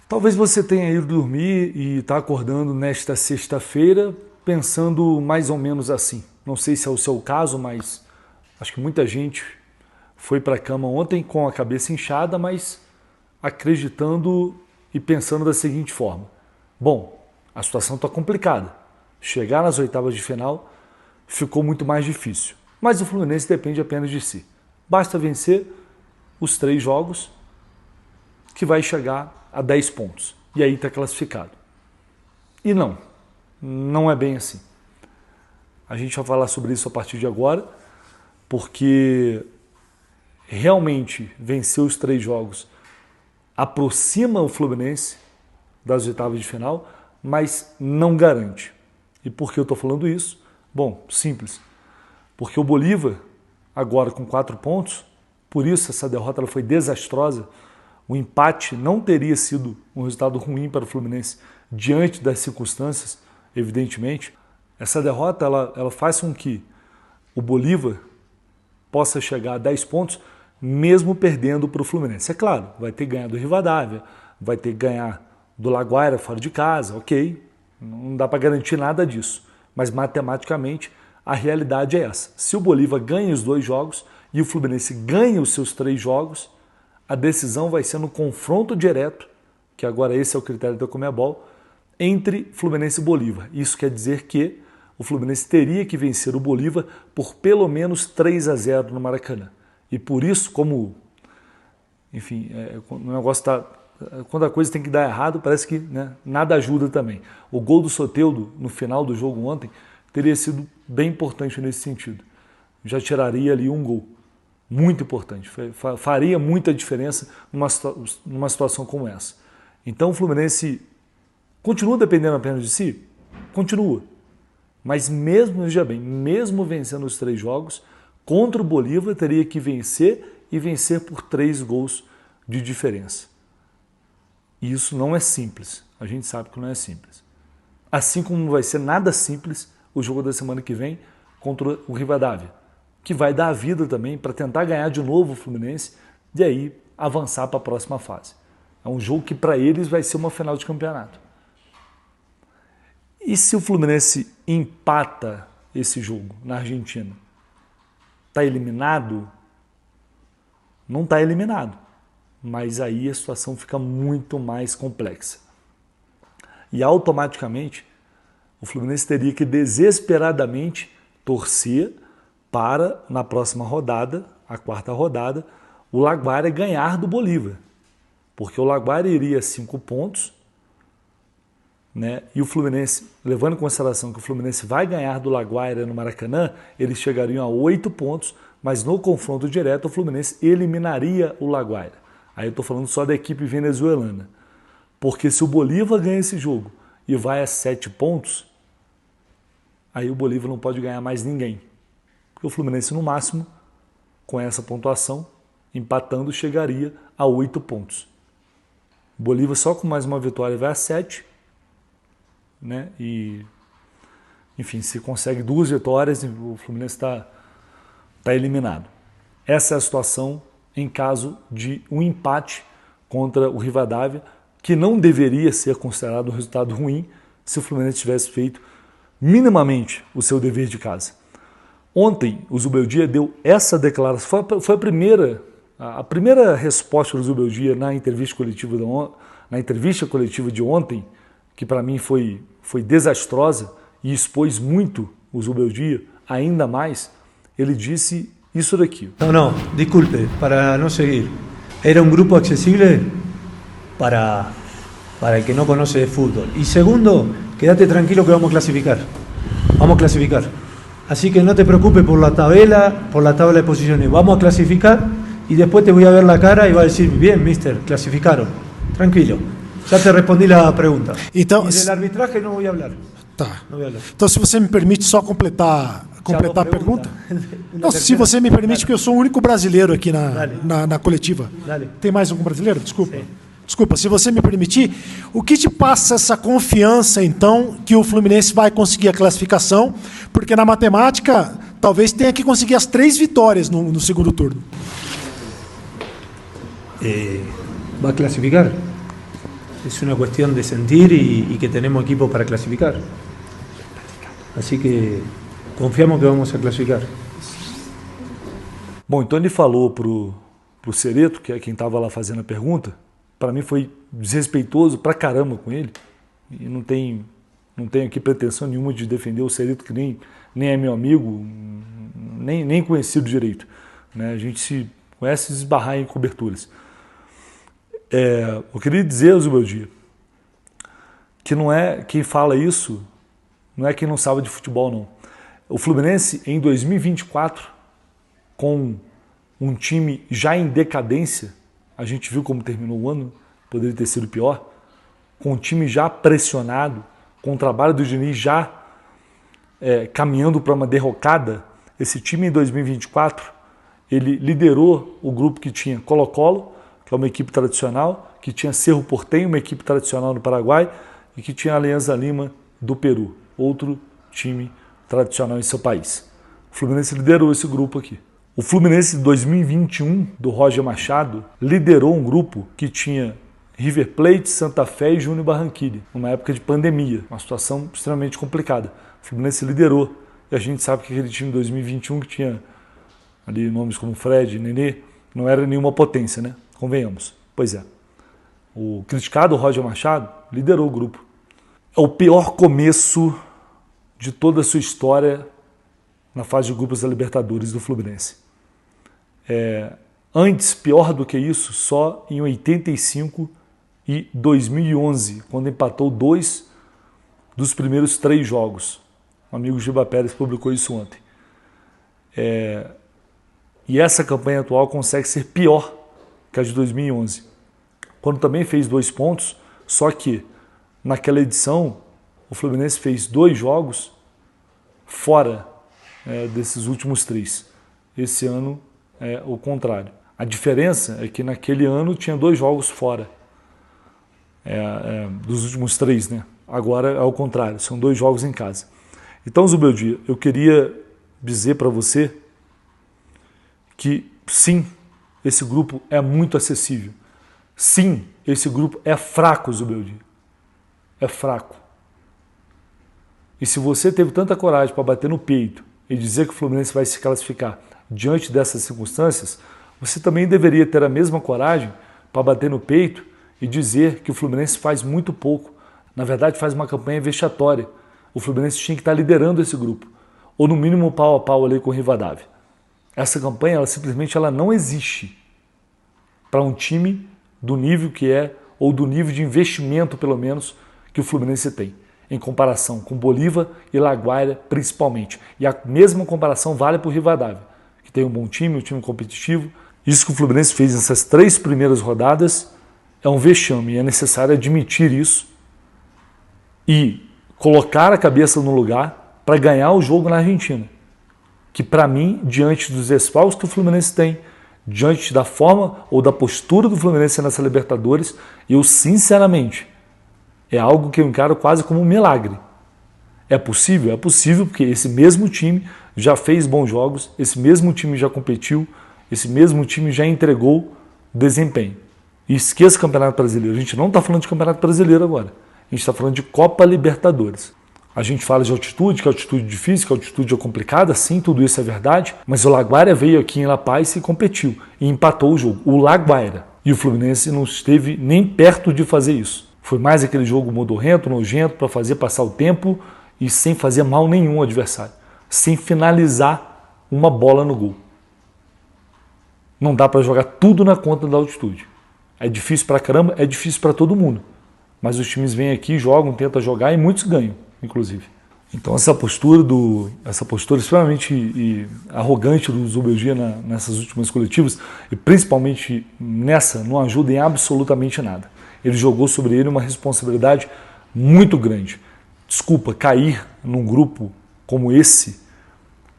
Talvez você tenha ido dormir e está acordando nesta sexta-feira pensando mais ou menos assim. Não sei se é o seu caso, mas acho que muita gente foi para a cama ontem com a cabeça inchada, mas acreditando e pensando da seguinte forma. Bom, a situação está complicada. Chegar nas oitavas de final ficou muito mais difícil. Mas o Fluminense depende apenas de si. Basta vencer os 3 jogos que vai chegar a 10 pontos. E aí está classificado. E não é bem assim. A gente vai falar sobre isso a partir de agora, porque realmente vencer os 3 jogos aproxima o Fluminense das oitavas de final, mas não garante. E por que eu estou falando isso? Bom, simples. Porque o Bolívar, agora com 4 pontos, por isso essa derrota ela foi desastrosa. O empate não teria sido um resultado ruim para o Fluminense diante das circunstâncias, evidentemente. Essa derrota ela faz com que o Bolívar possa chegar a 10 pontos, mesmo perdendo para o Fluminense. É claro, vai ter que ganhar do Rivadavia, vai ter que ganhar do Laguaira fora de casa, ok. Não dá para garantir nada disso. Mas matematicamente a realidade é essa. Se o Bolívar ganha os 2 jogos e o Fluminense ganha os seus 3 jogos, a decisão vai ser no confronto direto, que agora esse é o critério da Conmebol, entre Fluminense e Bolívar. Isso quer dizer que o Fluminense teria que vencer o Bolívar por pelo menos 3-0 no Maracanã. E por isso, como, enfim, o negócio está... Quando a coisa tem que dar errado, parece que nada ajuda também. O gol do Soteldo no final do jogo ontem teria sido bem importante nesse sentido. Já tiraria ali um gol. Muito importante. Faria muita diferença numa situação como essa. Então o Fluminense continua dependendo apenas de si? Continua. Mas mesmo, veja bem, mesmo vencendo os 3 jogos, contra o Bolívar teria que vencer e vencer por 3 gols de diferença. E isso não é simples. A gente sabe que não é simples. Assim como não vai ser nada simples o jogo da semana que vem contra o Rivadavia, que vai dar a vida também para tentar ganhar de novo o Fluminense e aí avançar para a próxima fase. É um jogo que para eles vai ser uma final de campeonato. E se o Fluminense empata esse jogo na Argentina? Está eliminado? Não está eliminado. Mas aí a situação fica muito mais complexa. E automaticamente o Fluminense teria que desesperadamente torcer para, na próxima rodada, a 4ª rodada, o Laguaira ganhar do Bolívar. Porque o Laguaira iria a 5 pontos, né? E o Fluminense, levando em consideração que o Fluminense vai ganhar do Laguaira no Maracanã, eles chegariam a 8 pontos, mas no confronto direto o Fluminense eliminaria o Laguaira. Aí eu estou falando só da equipe venezuelana. Porque se o Bolívar ganha esse jogo e vai a 7 pontos, aí o Bolívar não pode ganhar mais ninguém. Porque o Fluminense, no máximo, com essa pontuação, empatando, chegaria a 8 pontos. O Bolívar só com mais uma vitória vai a 7. Né? E, enfim, se consegue 2 vitórias, o Fluminense está eliminado. Essa é a situação em caso de um empate contra o Rivadavia, que não deveria ser considerado um resultado ruim se o Fluminense tivesse feito minimamente o seu dever de casa. Ontem, o Zubeldia deu essa declaração, foi a primeira resposta do Zubeldia na entrevista coletiva de ontem, que para mim foi desastrosa e expôs muito o Zubeldia, ainda mais. Ele disse isso daqui. No, disculpe, para no seguir. Era un grupo accesible para el que no conoce de fútbol. Y segundo, quédate tranquilo que vamos a clasificar. Vamos a clasificar. Así que no te preocupes por la tabla de posiciones. Vamos a clasificar y después te voy a ver la cara y va a decir, bien, mister, clasificaron. Tranquilo. Já te respondi a pergunta. Então, e del arbitraje não vou falar. Tá. Então, se você me permite só completar a pergunta. Não, se você me permite, porque eu sou o único brasileiro aqui na coletiva. Dale. Tem mais algum brasileiro? Desculpa. Sim. Desculpa, se você me permitir, o que te passa essa confiança, então, que o Fluminense vai conseguir a classificação? Porque na matemática, talvez tenha que conseguir as 3 vitórias no segundo turno. Vai classificar? es una cuestión de sentir y que tenemos equipo para clasificar. Así que confiamos que vamos a clasificar. Bom, então ele falou pro Cereto, que é quem estava lá fazendo a pergunta. Para mim foi desrespeitoso pra caramba com ele. E não tenho aqui pretensão nenhuma de defender o Cereto, que nem é meu amigo, nem conhecido direito. Né? A gente se conhece esbarrar em coberturas. Eu queria dizer, Zubeldia, que não é quem fala isso, não é quem não sabe de futebol, não. O Fluminense, em 2024, com um time já em decadência, a gente viu como terminou o ano, poderia ter sido pior, com o time já pressionado, com o trabalho do Diniz já caminhando para uma derrocada, esse time em 2024, ele liderou o grupo que tinha Colo-Colo, que é uma equipe tradicional, que tinha Cerro Porteño, uma equipe tradicional no Paraguai, e que tinha a Alianza Lima do Peru, outro time tradicional em seu país. O Fluminense liderou esse grupo aqui. O Fluminense de 2021, do Roger Machado, liderou um grupo que tinha River Plate, Santa Fé e Júnior Barranquilla, numa época de pandemia, uma situação extremamente complicada. O Fluminense liderou, e a gente sabe que aquele time de 2021, que tinha ali nomes como Fred, Nenê, não era nenhuma potência, né? Convenhamos. Pois é. O criticado Roger Machado liderou o grupo. É o pior começo de toda a sua história na fase de grupos da Libertadores do Fluminense. Antes, pior do que isso, só em 85 e 2011, quando empatou 2 dos primeiros 3 jogos. O amigo Giba Pérez publicou isso ontem. E essa campanha atual consegue ser pior que a de 2011, quando também fez 2 pontos, só que naquela edição o Fluminense fez 2 jogos fora desses últimos 3. Esse ano é o contrário. A diferença é que naquele ano tinha 2 jogos fora dos últimos 3, né? Agora é o contrário, são 2 jogos em casa. Então, Zubeldia, eu queria dizer para você que sim, esse grupo é muito acessível. Sim, esse grupo é fraco, Zubeldia. É fraco. E se você teve tanta coragem para bater no peito e dizer que o Fluminense vai se classificar diante dessas circunstâncias, você também deveria ter a mesma coragem para bater no peito e dizer que o Fluminense faz muito pouco. Na verdade, faz uma campanha vexatória. O Fluminense tinha que estar liderando esse grupo, ou no mínimo pau a pau ali com o Rivadavia. Essa campanha, ela simplesmente não existe para um time do nível que é, ou do nível de investimento, pelo menos, que o Fluminense tem, em comparação com Bolívar e La Guaira, principalmente. E a mesma comparação vale para o Rivadavia, que tem um bom time, um time competitivo. Isso que o Fluminense fez nessas 3 primeiras rodadas é um vexame, e é necessário admitir isso e colocar a cabeça no lugar para ganhar o jogo na Argentina. Que para mim, diante dos desfalques que o Fluminense tem, diante da forma ou da postura do Fluminense nessa Libertadores, eu sinceramente, é algo que eu encaro quase como um milagre. É possível? É possível, porque esse mesmo time já fez bons jogos, esse mesmo time já competiu, esse mesmo time já entregou desempenho. E esqueça o Campeonato Brasileiro. A gente não está falando de Campeonato Brasileiro agora. A gente está falando de Copa Libertadores. A gente fala de altitude, que a altitude é difícil, que a altitude é complicada, sim, tudo isso é verdade, mas o La Guaira veio aqui em La Paz e competiu, e empatou o jogo, o La Guaira. E o Fluminense não esteve nem perto de fazer isso. Foi mais aquele jogo modorrento, nojento, para fazer passar o tempo e sem fazer mal nenhum ao adversário, sem finalizar uma bola no gol. Não dá para jogar tudo na conta da altitude. É difícil pra caramba, é difícil para todo mundo. Mas os times vêm aqui, jogam, tentam jogar e muitos ganham, inclusive. Então essa postura extremamente arrogante do Zubeldia nessas últimas coletivas, e principalmente nessa, não ajuda em absolutamente nada. Ele jogou sobre ele uma responsabilidade muito grande. Desculpa, cair num grupo como esse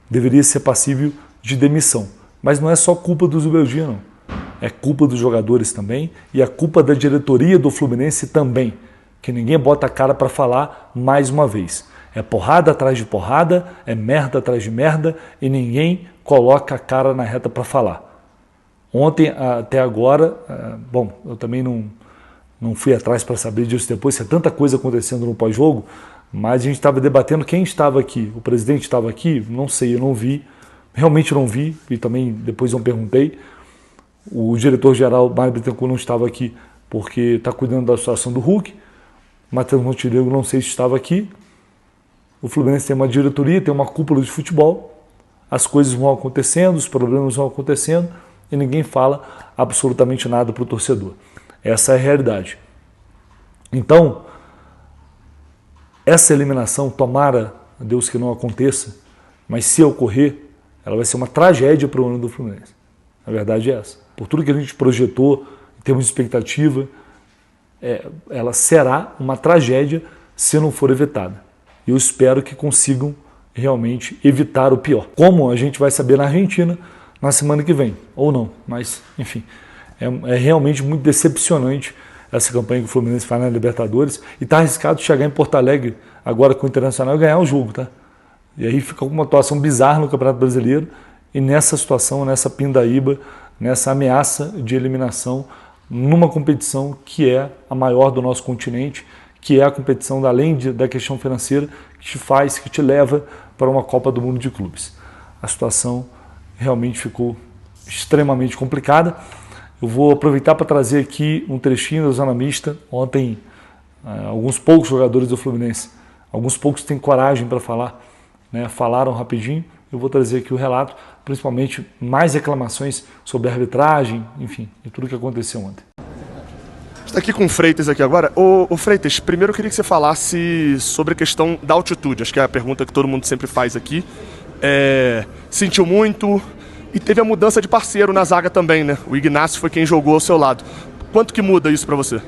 deveria ser passível de demissão. Mas não é só culpa do Zubeldia, não. É culpa dos jogadores também e é culpa da diretoria do Fluminense também, que ninguém bota a cara para falar mais uma vez. É porrada atrás de porrada, é merda atrás de merda e ninguém coloca a cara na reta para falar. Ontem, até agora, bom, eu também não fui atrás para saber disso depois, se é tanta coisa acontecendo no pós-jogo, mas a gente estava debatendo quem estava aqui. O presidente estava aqui? Não sei, eu não vi, realmente não vi, e também depois não perguntei. O diretor-geral, Mário Bittencourt, não estava aqui porque está cuidando da situação do Hulk. Matheus Montenegro, não sei se estava aqui. O Fluminense tem uma diretoria, tem uma cúpula de futebol, as coisas vão acontecendo, os problemas vão acontecendo e ninguém fala absolutamente nada para o torcedor. Essa é a realidade. Então, essa eliminação, tomara a Deus que não aconteça, mas se ocorrer, ela vai ser uma tragédia para o ano do Fluminense. A verdade é essa. Por tudo que a gente projetou, em termos de expectativa, ela será uma tragédia se não for evitada. E eu espero que consigam realmente evitar o pior. Como a gente vai saber na Argentina na semana que vem, ou não. Mas, enfim, é realmente muito decepcionante essa campanha que o Fluminense faz na Libertadores e está arriscado chegar em Porto Alegre agora com o Internacional e ganhar o jogo, tá? E aí fica uma atuação bizarra no Campeonato Brasileiro e nessa situação, nessa pindaíba, nessa ameaça de eliminação numa competição que é a maior do nosso continente, que é a competição, além da questão financeira, que te leva para uma Copa do Mundo de Clubes. A situação realmente ficou extremamente complicada. Eu vou aproveitar para trazer aqui um trechinho da Zona Mista. Ontem, alguns poucos jogadores do Fluminense, alguns poucos têm coragem para falar, né, falaram rapidinho. Eu vou trazer aqui o relato, principalmente mais reclamações sobre a arbitragem, enfim, e tudo o que aconteceu ontem. Está aqui com o Freitas aqui agora. Ô Freitas, primeiro eu queria que você falasse sobre a questão da altitude. Acho que é a pergunta que todo mundo sempre faz aqui. Sentiu muito e teve a mudança de parceiro na zaga também, né? O Ignacio foi quem jogou ao seu lado. Quanto que muda isso para você?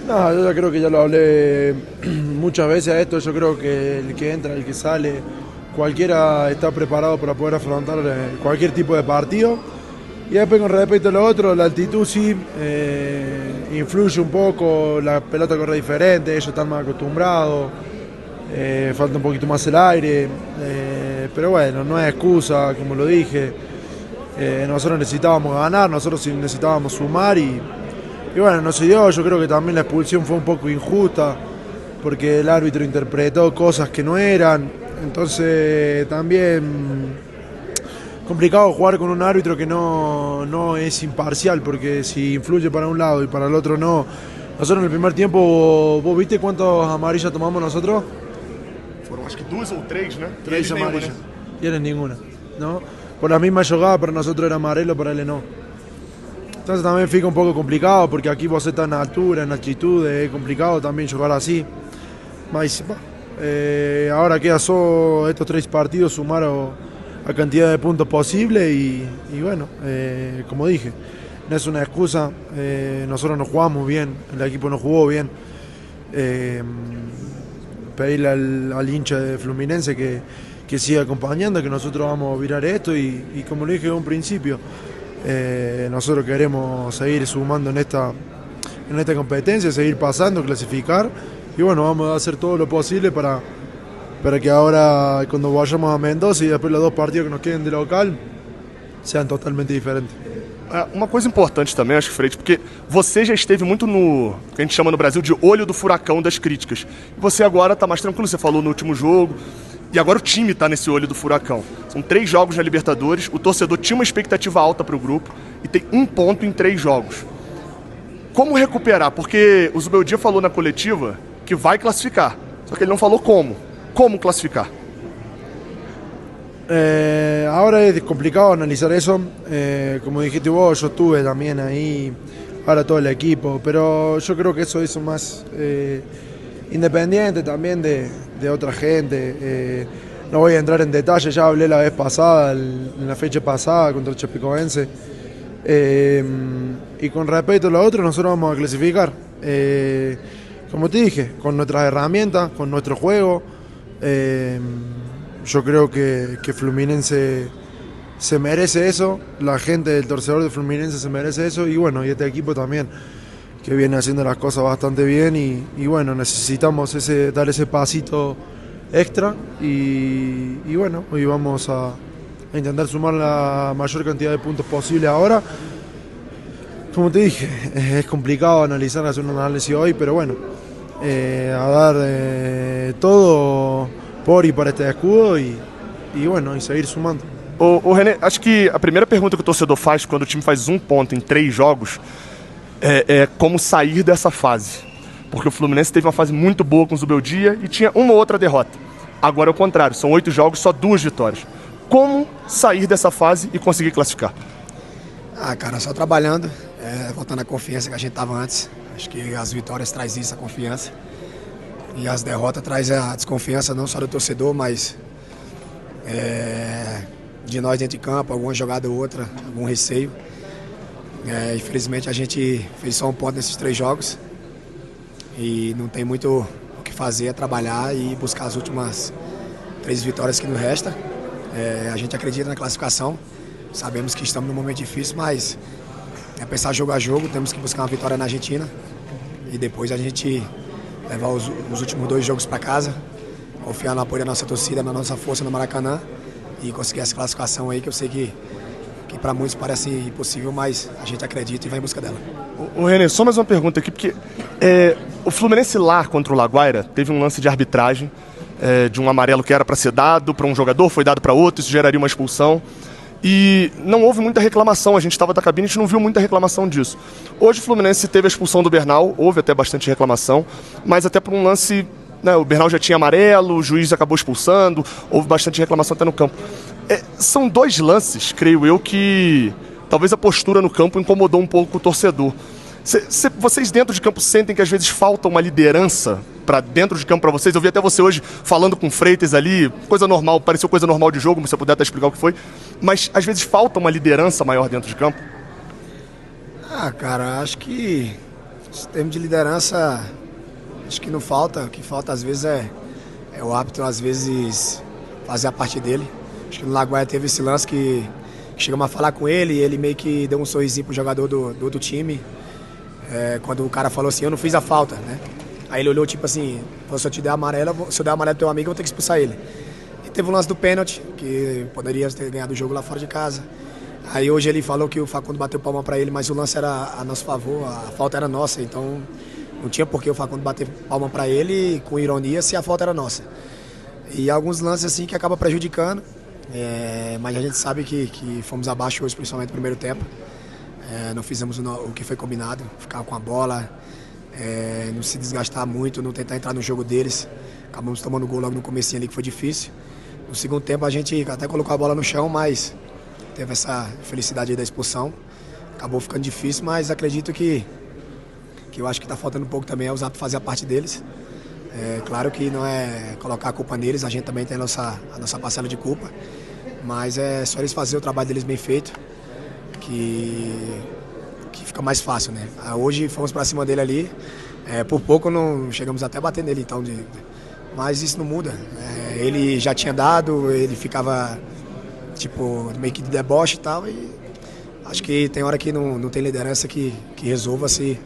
No, yo ya creo que ya lo hablé muchas veces a esto. Yo creo que el que entra, el que sale, cualquiera está preparado para poder afrontar cualquier tipo de partido. Y después con respecto a lo otro, la altitud sí influye un poco, la pelota corre diferente, ellos están más acostumbrados, falta un poquito más el aire, pero bueno, no es excusa, como lo dije, nosotros necesitábamos ganar, nosotros necesitábamos sumar y bueno, no se dio. Yo creo que también la expulsión fue un poco injusta porque el árbitro interpretó cosas que no eran, entonces también complicado jugar con un árbitro que no es imparcial, porque si influye para un lado y para el otro no. Nosotros en el primer tiempo, ¿vos viste cuántos amarillas tomamos nosotros? Foram acho que 2 ou 3, né? 3 amarillas. Y él ninguna, ¿no? Por la misma jugada para nosotros era amarelo, para él no. Entonces también fica un poco complicado, porque aquí vos estás en altura, en altitud, es complicado también jugar así. Mas, ahora queda solo estos 3 partidos, sumar a cantidad de puntos posible y bueno, como dije, no es una excusa, nosotros no jugamos bien, el equipo no jugó bien. Pedirle al hincha de Fluminense que siga acompañando, que nosotros vamos a virar esto y como lo dije en un principio, nosotros queremos seguir sumando en esta competencia, seguir pasando, clasificar y bueno, vamos a hacer todo lo posible para que ahora cuando vayamos a Mendoza y después los 2 partidos que nos queden de local sean totalmente diferentes. Uma coisa importante também, acho que, Freitas, porque você já esteve muito no que a gente chama no Brasil de olho do furacão das críticas. E você agora está mais tranquilo, você falou no último jogo, e agora o time está nesse olho do furacão. São 3 jogos na Libertadores, o torcedor tinha uma expectativa alta para o grupo e tem 1 ponto em 3 jogos. Como recuperar? Porque o Zubeldia falou na coletiva que vai classificar, só que ele não falou como. ¿Cómo clasificar? Ahora es complicado analizar eso, como dijiste vos, yo estuve también ahí, ahora todo el equipo, pero yo creo que eso es más independiente también de otra gente. No voy a entrar en detalle, ya hablé la vez pasada, en la fecha pasada contra el Chapecoense, y con respecto a lo otro nosotros vamos a clasificar, como te dije, con nuestras herramientas, con nuestro juego. Yo creo que Fluminense se merece eso, la gente del torcedor de Fluminense se merece eso y bueno, y este equipo también que viene haciendo las cosas bastante bien y bueno, necesitamos dar ese pasito extra y bueno, hoy vamos a intentar sumar la mayor cantidad de puntos posible ahora Como te dije, es complicado analizar, hacer un análisis hoy, pero bueno, a dar todo por y para este escudo y bueno, y seguir sumando. Ô René, acho que a primeira pergunta que o torcedor faz quando o time faz 1 ponto em 3 jogos é como sair dessa fase. Porque o Fluminense teve uma fase muito boa com o Zubeldia e tinha uma ou outra derrota. Agora é o contrário, são 8 jogos, só 2 vitórias. Como sair dessa fase e conseguir classificar? Cara, só trabalhando, voltando a confiança que a gente estava antes. Acho que as vitórias trazem isso, a confiança. E as derrotas trazem a desconfiança não só do torcedor, mas de nós dentro de campo, alguma jogada ou outra, algum receio. Infelizmente a gente fez só 1 ponto nesses 3 jogos e não tem muito o que fazer, é trabalhar e buscar as últimas 3 vitórias que nos resta. A gente acredita na classificação, sabemos que estamos num momento difícil, mas é pensar jogo a jogo, temos que buscar uma vitória na Argentina e depois a gente levar os últimos 2 jogos para casa, confiar no apoio da nossa torcida, na nossa força no Maracanã e conseguir essa classificação aí que eu sei que para muitos parece impossível, mas a gente acredita e vai em busca dela. Ô René, só mais uma pergunta aqui, porque o Fluminense lá contra o Laguaira teve um lance de arbitragem, de um amarelo que era para ser dado para um jogador, foi dado para outro, isso geraria uma expulsão. E não houve muita reclamação, a gente estava da cabine, a gente não viu muita reclamação disso. Hoje o Fluminense teve a expulsão do Bernal, houve até bastante reclamação, mas até por um lance, né, o Bernal já tinha amarelo, o juiz acabou expulsando, houve bastante reclamação até no campo. São 2 lances, creio eu, que talvez a postura no campo incomodou um pouco o torcedor. Vocês dentro de campo sentem que às vezes falta uma liderança para dentro de campo para vocês? Eu vi até você hoje falando com o Freitas ali, coisa normal, pareceu coisa normal de jogo, se você puder até explicar o que foi, mas às vezes falta uma liderança maior dentro de campo? Cara, acho que em termos de liderança, acho que não falta, o que falta às vezes é o árbitro às vezes fazer a parte dele. Acho que no Laguaira teve esse lance que chegamos a falar com ele e ele meio que deu um sorrisinho pro jogador do outro time. Quando o cara falou assim, eu não fiz a falta, né? Aí ele olhou tipo assim, se eu te der amarelo, se eu der amarelo pro teu amigo, eu vou ter que expulsar ele. E teve o lance do pênalti, que poderia ter ganhado o jogo lá fora de casa. Aí hoje ele falou que o Facundo bateu palma pra ele, mas o lance era a nosso favor, a falta era nossa, então não tinha por que o Facundo bater palma pra ele com ironia se a falta era nossa. E alguns lances assim que acabam prejudicando, mas a gente sabe que fomos abaixo hoje, principalmente no primeiro tempo. Não fizemos o que foi combinado, ficar com a bola, não se desgastar muito, não tentar entrar no jogo deles. Acabamos tomando gol logo no comecinho ali, que foi difícil. No segundo tempo a gente até colocou a bola no chão, mas teve essa felicidade aí da expulsão. Acabou ficando difícil, mas acredito que eu acho que está faltando um pouco também é usar para fazer a parte deles. Claro que não é colocar a culpa neles, a gente também tem a nossa parcela de culpa, mas é só eles fazerem o trabalho deles bem feito, que fica mais fácil, né? Hoje fomos para cima dele ali, por pouco não chegamos até a bater nele, então, mas isso não muda. Ele já tinha dado, ele ficava tipo meio que de deboche e tal, e acho que tem hora que não tem liderança que resolva se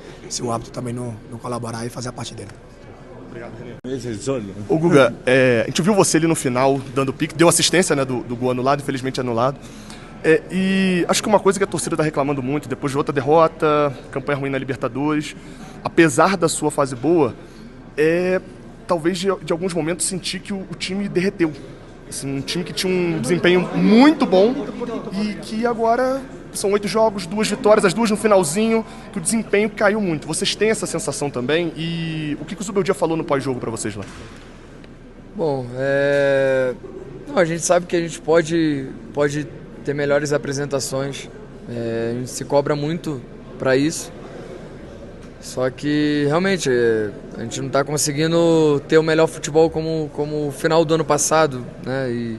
o árbitro também não colaborar e fazer a parte dele. Obrigado, René. Ô Guga, a gente viu você ali no final dando pique, deu assistência, né, do gol anulado, infelizmente anulado. E acho que uma coisa que a torcida está reclamando muito, depois de outra derrota, campanha ruim na Libertadores, apesar da sua fase boa, talvez de alguns momentos sentir que o time derreteu. Assim, um time que tinha um desempenho muito bom e que agora são 8 jogos, 2 vitórias, as 2 no finalzinho, que o desempenho caiu muito. Vocês têm essa sensação também? E o que o Zubeldia falou no pós-jogo para vocês lá? Bom, a gente sabe que a gente pode ter melhores apresentações, a gente se cobra muito para isso, só que realmente a gente não está conseguindo ter o melhor futebol como o final do ano passado, né?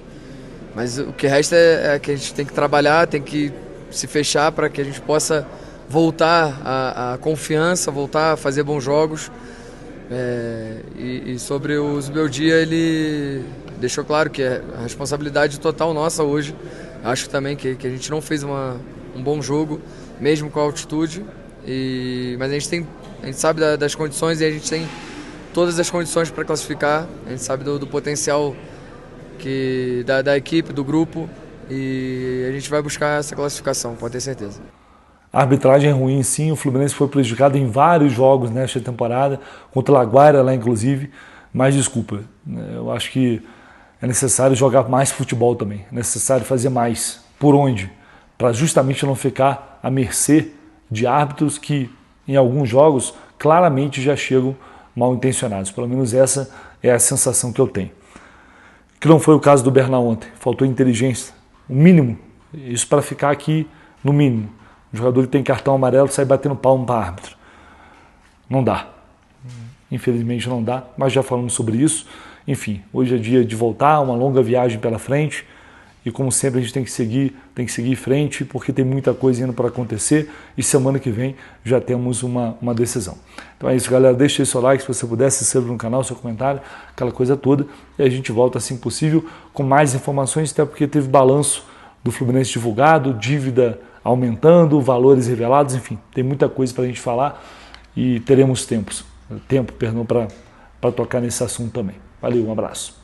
Mas o que resta é que a gente tem que trabalhar, tem que se fechar para que a gente possa voltar a confiança, voltar a fazer bons jogos. E sobre o Zubeldia, ele deixou claro que é a responsabilidade total nossa hoje. Acho também que a gente não fez um bom jogo, mesmo com a altitude. Mas a gente sabe das condições e a gente tem todas as condições para classificar. A gente sabe do potencial da equipe, do grupo. E a gente vai buscar essa classificação, pode ter certeza. A arbitragem é ruim, sim. O Fluminense foi prejudicado em vários jogos nesta temporada, contra o Laguaira lá inclusive. Mas desculpa, eu acho que é necessário jogar mais futebol também. É necessário fazer mais. Por onde? Para justamente não ficar à mercê de árbitros que, em alguns jogos, claramente já chegam mal intencionados. Pelo menos essa é a sensação que eu tenho. Que não foi o caso do Bernal ontem. Faltou inteligência, o mínimo. Isso para ficar aqui no mínimo. O jogador que tem cartão amarelo sai batendo palmo para árbitro. Não dá. Infelizmente não dá, mas já falamos sobre isso. Enfim, hoje é dia de voltar, uma longa viagem pela frente. E como sempre a gente tem que seguir em frente, porque tem muita coisa indo para acontecer e semana que vem já temos uma decisão. Então é isso, galera. Deixe aí seu like, se você puder, se inscreva no canal, seu comentário, aquela coisa toda. E a gente volta assim que possível com mais informações, até porque teve balanço do Fluminense divulgado, dívida aumentando, valores revelados, enfim, tem muita coisa para a gente falar e teremos tempo para tocar nesse assunto também. Valeu, um abraço.